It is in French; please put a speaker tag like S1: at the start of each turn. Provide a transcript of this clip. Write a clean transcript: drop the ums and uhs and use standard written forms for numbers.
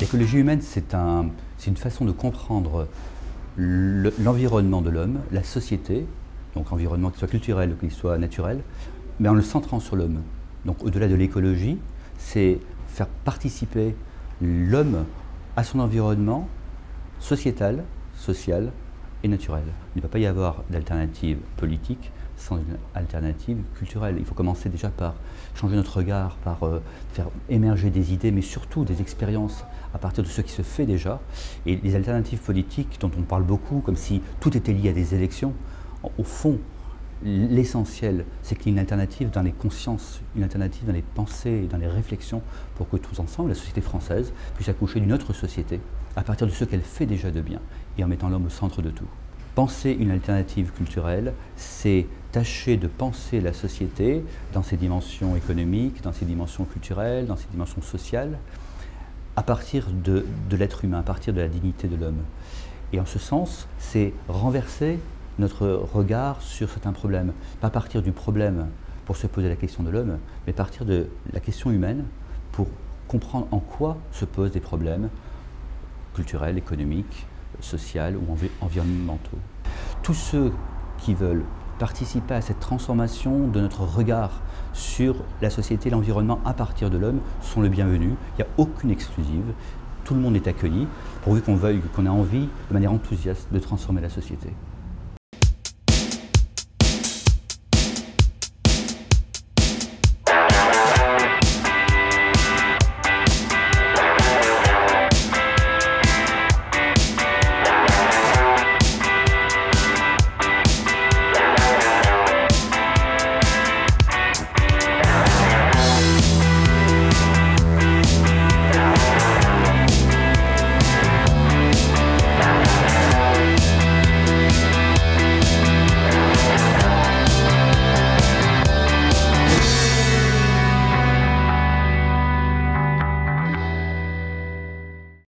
S1: L'écologie humaine, c'est une façon de comprendre l'environnement de l'homme, la société, donc environnement qu'il soit culturel ou qu'il soit naturel, mais en le centrant sur l'homme. Donc au-delà de l'écologie, c'est faire participer l'homme à son environnement sociétal, social et naturel. Il ne va pas y avoir d'alternative politique sans une alternative culturelle. Il faut commencer déjà par changer notre regard, par faire émerger des idées, mais surtout des expériences à partir de ce qui se fait déjà. Et les alternatives politiques dont on parle beaucoup, comme si tout était lié à des élections, au fond, l'essentiel, c'est qu'il y ait une alternative dans les consciences, une alternative dans les pensées, dans les réflexions, pour que tous ensemble, la société française, puisse accoucher d'une autre société, à partir de ce qu'elle fait déjà de bien, et en mettant l'homme au centre de tout. Penser une alternative culturelle, c'est tâcher de penser la société dans ses dimensions économiques, dans ses dimensions culturelles, dans ses dimensions sociales, à partir de l'être humain, à partir de la dignité de l'homme. Et en ce sens, c'est renverser notre regard sur certains problèmes. Pas partir du problème pour se poser la question de l'homme, mais partir de la question humaine pour comprendre en quoi se posent des problèmes culturels, économiques, sociaux ou environnementaux. Tous ceux qui veulent participer à cette transformation de notre regard sur la société et l'environnement à partir de l'homme sont les bienvenus. Il n'y a aucune exclusive. Tout le monde est accueilli, pourvu qu'on veuille, qu'on ait envie, de manière enthousiaste, de transformer la société.